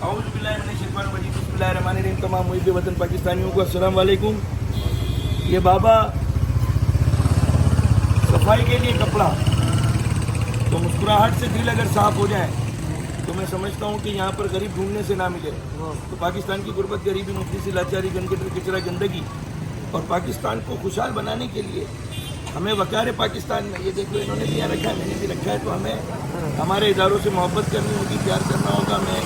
اعوذ باللہ من الشیطان الرجیم بسم اللہ الرحمن الرحیم. تمام محب وطن پاکستانیوں کو السلام علیکم. یہ بابا صفائی کے لیے کپڑا تو مسکراہٹ سے دل اگر صاف ہو جائے تو میں سمجھتا ہوں کہ یہاں پر غریب ڈھونڈنے سے نہ ملے. تو پاکستان کی غربت غریبی مفلسی لاچاری گندگی کچرا گندگی اور پاکستان کو خوشحال بنانے کے لیے ہمیں وقار پاکستان میں یہ دیکھو انہوں نے بھی رکھا ہے میں نے بھی رکھا ہے. تو ہمیں ہمارے اداروں سے محبت کرنی ہوگی پیار کرنا ہوگا. میں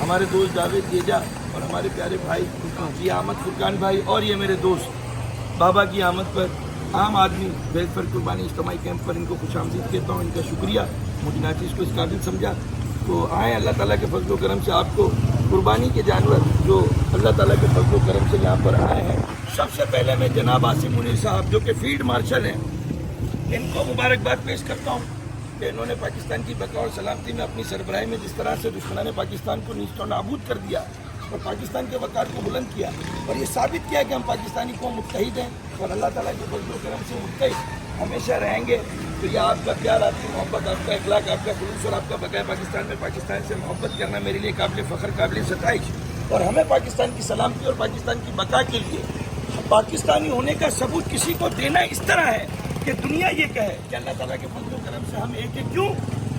ہمارے دوست جاوید یجا اور ہمارے پیارے بھائی یہ احمد فرقان بھائی اور یہ میرے دوست بابا کی آمد پر عام آدمی ویلفیئر قربانی اجتماعی کیمپ پر ان کو خوش آمدید کہتا ہوں. ان کا شکریہ. مجھے ناچیز کو اس قابل سمجھا تو آئیں. اللہ تعالیٰ کے فضل و کرم سے آپ کو قربانی کے جانور جو اللہ تعالیٰ کے فضل و کرم سے یہاں پر آئے ہیں. سب سے پہلے میں جناب عاصم منیر صاحب جو کہ فیلڈ مارشل ہیں ان کو مبارکباد پیش کرتا ہوں کہ انہوں نے پاکستان کی بقا اور سلامتی میں اپنی سربراہی میں جس طرح سے دشمنان پاکستان کو نیست و نابود کر دیا اور پاکستان کے وقار کو بلند کیا اور یہ ثابت کیا کہ ہم پاکستانی قوم متحد ہیں اور اللہ تعالیٰ کے فضل و کرم سے متحد ہمیشہ رہیں گے. تو یہ آپ کا پیار آپ کی محبت آپ کا اخلاق آپ کا خلوص اور آپ کا بقائے پاکستان میں پاکستان سے محبت کرنا میرے لیے قابل فخر قابل ستائش. اور ہمیں پاکستان کی سلامتی اور پاکستان کی بقا کے لیے پاکستانی ہونے کا ثبوت کسی کو دینا اس طرح ہے کہ دنیا یہ کہے کہ اللہ تعالیٰ کے فضل و کرم سے ہم ایک ہیں. کیوں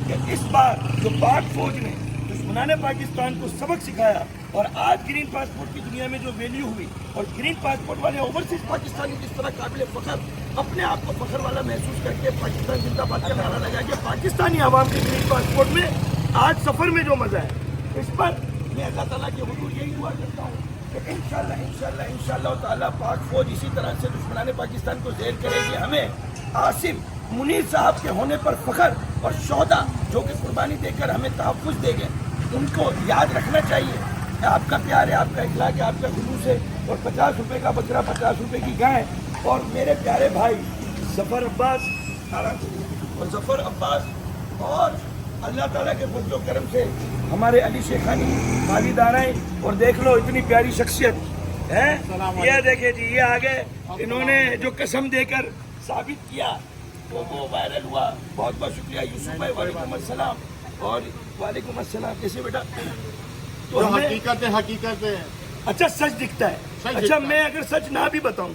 کہ اس بار جو پاک فوج نے دشمنان پاکستان کو سبق سکھایا اور آج گرین پاسپورٹ کی دنیا میں جو ویلیو ہوئی اور گرین پاسپورٹ والے اوورسیز پاکستانی جس طرح قابل فخر اپنے آپ کو فخر والا محسوس کر کے پاکستان زندہ باد کا نعرہ لگا کہ پاکستانی عوام کے گرین پاسپورٹ میں آج سفر میں جو مزہ ہے اس پر میں اللہ تعالیٰ کے حضور یہی دعا کرتا ہوں کہ انشاءاللہ تعالیٰ پاک فوج اسی طرح سے دشمنان پاکستان کو زیر کرے گی. ہمیں عاصم منیر صاحب کے ہونے پر فخر اور شہدا جو کہ قربانی دے کر ہمیں تحفظ دے گئے ان کو یاد رکھنا چاہیے کہ آپ کا پیار ہے آپ کا اخلاق ہے آپ کا خلوص ہے. اور 50 روپے کا بکرا 50 روپے کی گائے اور میرے پیارے بھائی ظفر عباس اور ظفر عباس اور اللہ تعالیٰ کے فضل و کرم سے ہمارے علی شیخانی خالد آرائیں اور دیکھ لو اتنی پیاری شخصیت ہے. یہ دیکھیں جی یہ آگے انہوں نے جو قسم دے کر ثابت کیا وہ وائرل ہوا. بہت بہت شکریہ یوسف بھائی. وعلیکم السلام. اور وعلیکم السلام. کیسے بیٹا تو حقیقت ہے. اچھا سچ دکھتا ہے. اچھا میں اگر سچ نہ بھی بتاؤں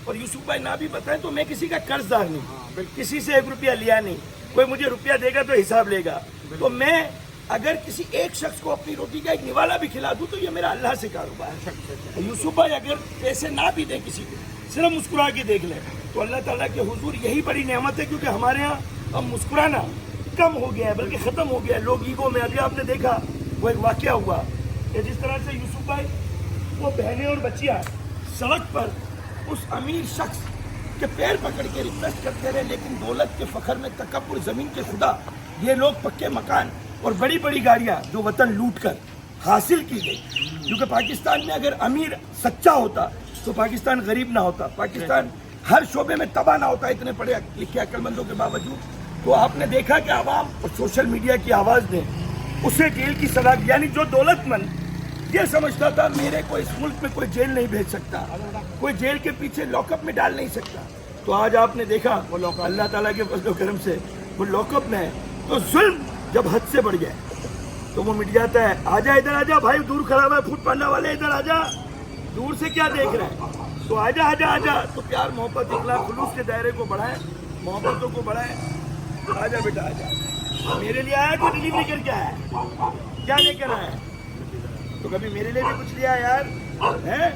اور یوسف بھائی نہ بھی بتائیں تو میں کسی کا قرض دار نہیں کسی سے 1 روپیہ لیا نہیں. کوئی مجھے روپیہ دے گا تو حساب لے گا. تو میں اگر کسی ایک شخص کو اپنی روٹی کا ایک نوالا بھی کھلا دوں تو یہ میرا اللہ سے کاروبار ہے. یوسف بھائی اگر پیسے نہ بھی دیں کسی کو صرف مسکرا کے دیکھ لیں تو اللہ تعالیٰ کے حضور یہی بڑی نعمت ہے. کیونکہ ہمارے ہاں اب مسکرانا کم ہو گیا ہے بلکہ ختم ہو گیا ہے. لوگ ایگو میں ابھی آپ نے دیکھا وہ ایک واقعہ ہوا کہ جس طرح سے یوسف بھائی وہ بہنیں اور بچیاں سڑک پر اس امیر شخص کے پیر پکڑ کے ریکویسٹ کرتے رہے لیکن دولت کے فخر میں تکبر زمین کے خدا یہ لوگ پکے مکان اور بڑی بڑی گاڑیاں جو وطن لوٹ کر حاصل کی گئی. کیونکہ پاکستان میں اگر امیر سچا ہوتا تو پاکستان غریب نہ ہوتا. پاکستان ہر شعبے میں تباہ نہ ہوتا اتنے پڑھے لکھے عقل مندوں کے باوجود. تو آپ نے دیکھا کہ عوام اور سوشل میڈیا کی آواز نے اسے جیل کی سزا یعنی جو دولت مند یہ سمجھتا تھا میرے کو اس ملک میں کوئی جیل نہیں بھیج سکتا کوئی جیل کے پیچھے لاک اپ میں ڈال نہیں سکتا. تو آج آپ نے دیکھا اللہ تعالیٰ کے فضل و کرم سے وہ لاک اپ میں ہے. تو ظلم جب حد سے بڑھ جائے تو وہ مٹ جاتا ہے. آجا ادھر آجا بھائی دور کھڑا ہوا ہے فوڈ پانڈا والے ادھر آجا دور سے کیا دیکھ رہے ہیں. تو آجا آجا آجا. تو پیار محبت اخلاق خلوص کے دائرے کو بڑھائیں محبتوں کو بڑھائیں. آجا بیٹا آجا. میرے لیے آیا کوئی ڈلیوری کر کے آیا کیا لے کر آیا تو کبھی میرے لیے بھی کچھ لیا یار ہے.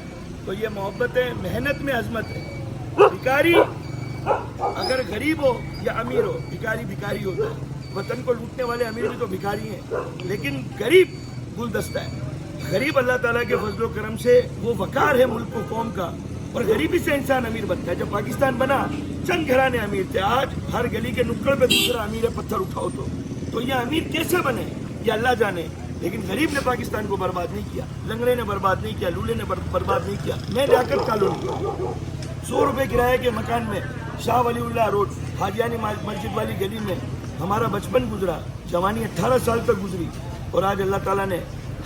تو یہ محبت ہے محنت میں عظمت ہے. بھکاری اگر غریب ہو یا امیر ہو بھکاری بھکاری ہوتا ہے. وطن کو لوٹنے والے امیر بھی تو بھکاری ہیں لیکن غریب گلدستہ ہے. غریب اللہ تعالیٰ کے فضل و کرم سے وہ وقار ہے ملک و قوم کا اور غریبی سے انسان امیر بنتا ہے. جب پاکستان بنا چند گھرانے امیر تھے. آج ہر گلی کے نکڑ پہ دوسرا امیر ہے. پتھر اٹھاؤ تو یہ امیر کیسے بنے یہ اللہ جانے. لیکن غریب نے پاکستان کو برباد نہیں کیا. لنگڑے نے برباد نہیں کیا. لولے نے برباد نہیں کیا. میں جا کر کالونی 100 روپے کرایے کے مکان میں شاہ ولی اللہ روڈ حاجیانی مسجد والی گلی میں ہمارا بچپن گزرا. جوانی 18 سال تک گزری اور آج اللہ تعالیٰ نے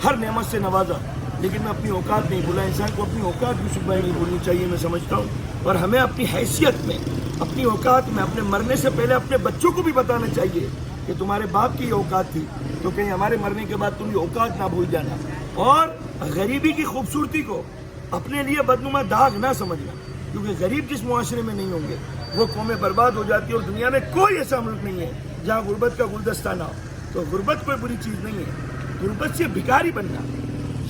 ہر نعمت سے نوازا. لیکن میں اپنی اوقات نہیں بھولا. انسان کو اپنی اوقات یوسف بھائی نہیں بھولنی چاہیے میں سمجھتا ہوں. اور ہمیں اپنی حیثیت میں اپنی اوقات میں اپنے مرنے سے پہلے اپنے بچوں کو بھی بتانا چاہیے کہ تمہارے باپ کی یہ اوقات تھی تو کہیں ہمارے مرنے کے بعد تم یہ اوقات نہ بھول جانا. اور غریبی کی خوبصورتی کو اپنے لیے بدنما داغ نہ سمجھنا، کیونکہ غریب جس معاشرے میں نہیں ہوں گے وہ قومیں برباد ہو جاتی ہے، اور دنیا میں کوئی ایسا ملک نہیں ہے جہاں غربت کا گلدستہ نہ ہو۔ تو غربت کوئی بری چیز نہیں ہے، غربت سے بھکاری بننا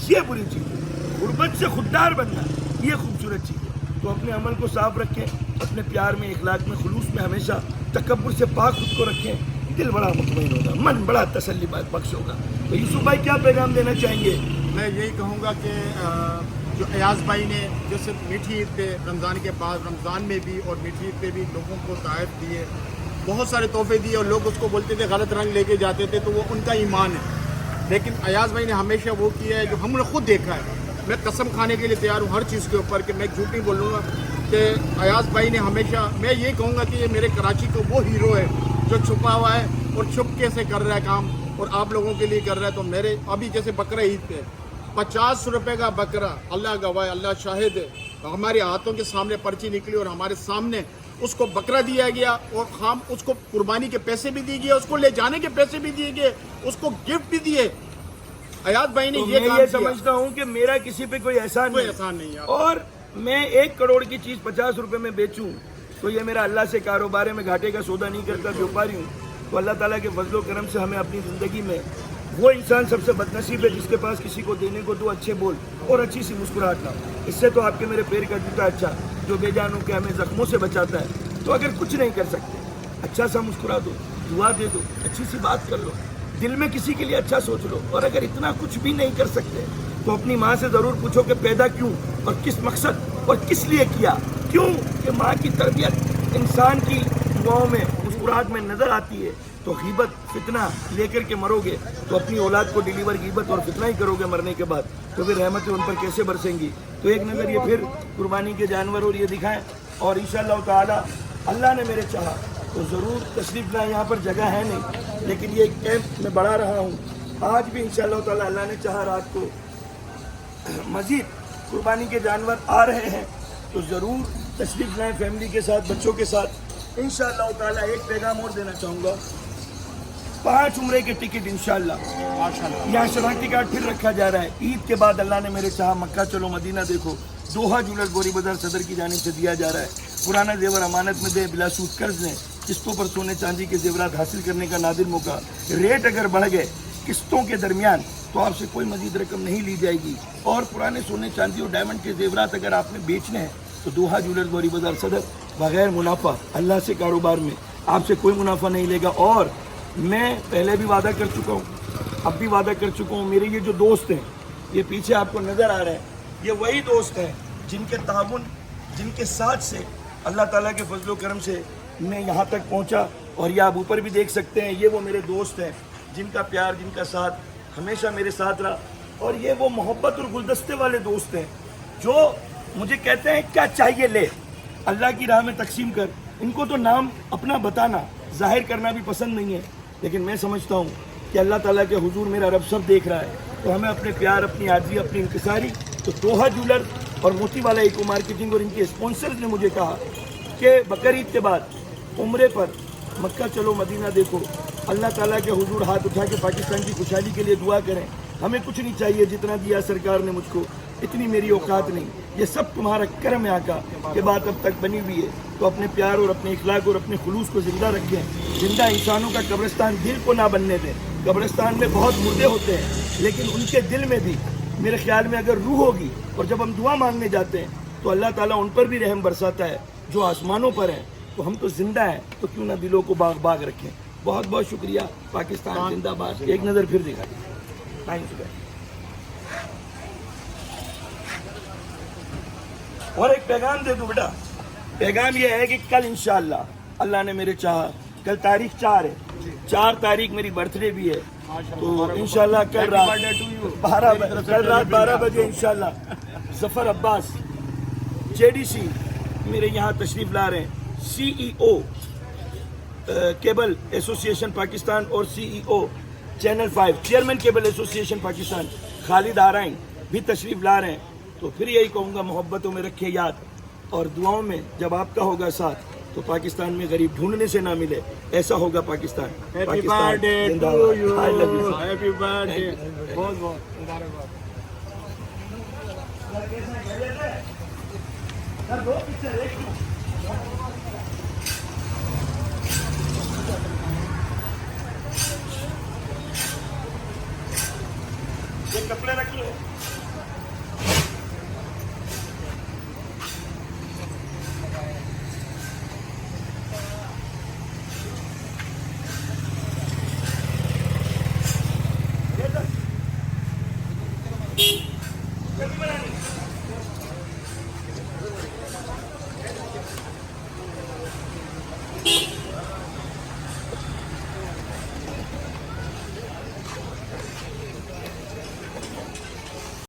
یہ بری چیز ہے، غربت سے خوددار بننا یہ خوبصورت چیز ہے۔ تو اپنے عمل کو صاف رکھیں، اپنے پیار میں، اخلاق میں، خلوص میں ہمیشہ تکبر سے پاک خود کو رکھیں، دل بڑا مطمئن ہوگا، من بڑا تسلی بخش ہوگا۔ تو یوسف بھائی کیا پیغام دینا چاہیں گے؟ میں یہی کہوں گا کہ جو ایاز بھائی نے جو صرف میٹھی عید پہ رمضان کے بعد رمضان میں بھی اور میٹھی عید پہ بھی لوگوں کو تحائف دیے، بہت سارے تحفے دیے، اور لوگ اس کو بولتے تھے غلط رنگ لے کے جاتے تھے، تو وہ ان کا ایمان ہے۔ لیکن ایاز بھائی نے ہمیشہ وہ کیا ہے جو ہم نے خود دیکھا ہے۔ میں قسم کھانے کے لیے تیار ہوں ہر چیز کے اوپر کہ میں جھوٹ نہیں بولوں گا کہ ایاز بھائی نے ہمیشہ، میں یہ کہوں گا کہ یہ میرے کراچی کا وہ ہیرو ہے جو چھپا ہوا ہے اور چھپکے سے کر رہا ہے کام، اور آپ لوگوں کے لیے کر رہا ہے۔ تو میرے ابھی جیسے بقرہ عید پہ 50 روپے کا بکرا، اللہ گواہ، اللہ شاہد ہے، ہمارے ہاتھوں کے سامنے پرچی نکلی اور ہمارے سامنے اس کو بکرا دیا گیا، اور ہم اس کو قربانی کے پیسے بھی دیے گئے، اس کو لے جانے کے پیسے بھی دیے گئے، اس کو گفٹ بھی دیے۔ ایاز بھائی نے یہ کام یہ سمجھتا ہوں کہ میرا کسی پہ کوئی احسان نہیں ہے، اور میں 1 کروڑ کی چیز 50 روپے میں بیچوں تو یہ میرا اللہ سے کاروبار ہے، میں گھاٹے کا سودا نہیں کرتا، بیوپاری ہوں۔ تو اللہ تعالیٰ کے فضل و کرم سے ہمیں اپنی زندگی میں وہ انسان سب سے بد نصیب ہے جس کے پاس کسی کو دینے کو دو اچھے بول اور اچھی سی مسکراہٹ نہ ہو۔ اس سے تو آپ کے میرے پیر کا جوتا اچھا جو بے جانوں کے ہمیں زخموں سے بچاتا ہے۔ تو اگر کچھ نہیں کر سکتے اچھا سا مسکرا دو، دعا دے دو، اچھی سی بات کر لو، دل میں کسی کے لیے اچھا سوچ لو۔ اور اگر اتنا کچھ بھی نہیں کر سکتے تو اپنی ماں سے ضرور پوچھو کہ پیدا کیوں اور کس مقصد اور کس لیے کیا۔ کیوں کہ ماں کی تربیت انسان کی دعاؤں میں، مسکراہٹ میں نظر آتی ہے۔ تو غیبت فتنہ لے کر کے مرو گے تو اپنی اولاد کو ڈیلیور غیبت اور فتنہ ہی کرو گے مرنے کے بعد، تو پھر رحمتیں ان پر کیسے برسیں گی۔ تو ایک نظر یہ پھر قربانی کے جانور اور یہ دکھائیں، اور انشاءاللہ تعالی اللہ نے میرے چاہا تو ضرور تشریف لائیں۔ یہاں پر جگہ ہے نہیں لیکن یہ کیمپ میں بڑھا رہا ہوں، آج بھی انشاءاللہ تعالی اللہ نے چاہا رات کو مزید قربانی کے جانور آ رہے ہیں، تو ضرور تشریف لائیں فیملی کے ساتھ، بچوں کے ساتھ انشاءاللہ تعالی۔ ایک پیغام اور دینا چاہوں گا، 5 عمرے کے ٹکٹ انشاءاللہ یہاں شناختی کارڈ پھر رکھا جا رہا ہے۔ عید کے بعد اللہ نے میرے چاہا مکہ چلو مدینہ دیکھو، دوحہ جولر گوری بازار صدر کی جانب سے دیا جا رہا ہے۔ پرانا زیور امانت میں دے، بلا سود قرض لیں، قسطوں پر سونے چاندی کے زیورات حاصل کرنے کا نادر موقع۔ ریٹ اگر بڑھ گئے قسطوں کے درمیان تو آپ سے کوئی مزید رقم نہیں لی جائے گی، اور پرانے سونے چاندی اور ڈائمنڈ کے زیورات اگر آپ نے بیچنے ہیں تو دوحہ جولر گوری بازار صدر بغیر منافع اللہ سے کاروبار میں آپ سے کوئی منافع نہیں لے گا۔ اور میں پہلے بھی وعدہ کر چکا ہوں، اب بھی وعدہ کر چکا ہوں، میرے یہ جو دوست ہیں یہ پیچھے آپ کو نظر آ رہے ہیں، یہ وہی دوست ہیں جن کے تعاون، جن کے ساتھ سے اللہ تعالیٰ کے فضل و کرم سے میں یہاں تک پہنچا۔ اور یہ آپ اوپر بھی دیکھ سکتے ہیں، یہ وہ میرے دوست ہیں جن کا پیار، جن کا ساتھ ہمیشہ میرے ساتھ رہا، اور یہ وہ محبت اور گلدستے والے دوست ہیں جو مجھے کہتے ہیں کیا چاہیے لے، اللہ کی راہ میں تقسیم کر۔ ان کو تو نام اپنا بتانا، ظاہر کرنا بھی پسند نہیں ہے، لیکن میں سمجھتا ہوں کہ اللہ تعالیٰ کے حضور میرا رب سب دیکھ رہا ہے، تو ہمیں اپنے پیار، اپنی عاجزی، اپنی انکساری۔ تو دوحہ جولر اور موتی والا ایکو مارکیٹنگ اور ان کے اسپانسرز نے مجھے کہا کہ بقرعید کے بعد عمرے پر مکہ چلو مدینہ دیکھو، اللہ تعالیٰ کے حضور ہاتھ اٹھا کے پاکستان کی خوشحالی کے لیے دعا کریں۔ ہمیں کچھ نہیں چاہیے، جتنا دیا سرکار نے مجھ کو اتنی میری اوقات نہیں، یہ سب تمہارا کرم ہے آقا، یہ بات اب تک بنی ہوئی ہے۔ تو اپنے پیار اور اپنے اخلاق اور اپنے خلوص کو زندہ رکھیں، زندہ انسانوں کا قبرستان دل کو نہ بننے دیں۔ قبرستان میں بہت مردے ہوتے ہیں لیکن ان کے دل میں بھی میرے خیال میں اگر روح ہوگی، اور جب ہم دعا مانگنے جاتے ہیں تو اللہ تعالیٰ ان پر بھی رحم برساتا ہے جو آسمانوں پر ہیں۔ تو ہم تو زندہ ہیں تو کیوں نہ دلوں کو باغ باغ رکھیں۔ بہت بہت شکریہ، پاکستان زندہ باد۔ ایک نظر پھر دکھا دیں، تھینک یو۔ اور ایک پیغام دے دوں بیٹا، پیغام یہ ہے کہ کل انشاءاللہ اللہ نے میرے چاہا، کل تاریخ 4 ہے، 4 تاریخ میری برتھ ڈے بھی ہے، تو انشاءاللہ کل رات 12 بجے انشاءاللہ ظفر عباس JDC میرے یہاں تشریف لا رہے ہیں، CEO کیبل ایسوسی ایشن پاکستان اور CEO چینل 5، چیئرمین کیبل ایسوسی ایشن پاکستان خالد آرائن بھی تشریف لا رہے ہیں۔ تو پھر یہی کہوں گا، محبتوں میں رکھے یاد، اور دعاؤں میں جب آپ کا ہوگا ساتھ تو پاکستان میں غریب ڈھونڈنے سے نہ ملے، ایسا ہوگا Pakistan. Happy birthday to you, happy birthday, بہت بہت مبارکباد۔ سر کیسا ہے خیریت ہے سر دو پکچر ایک یہ کپڑے رکھ لو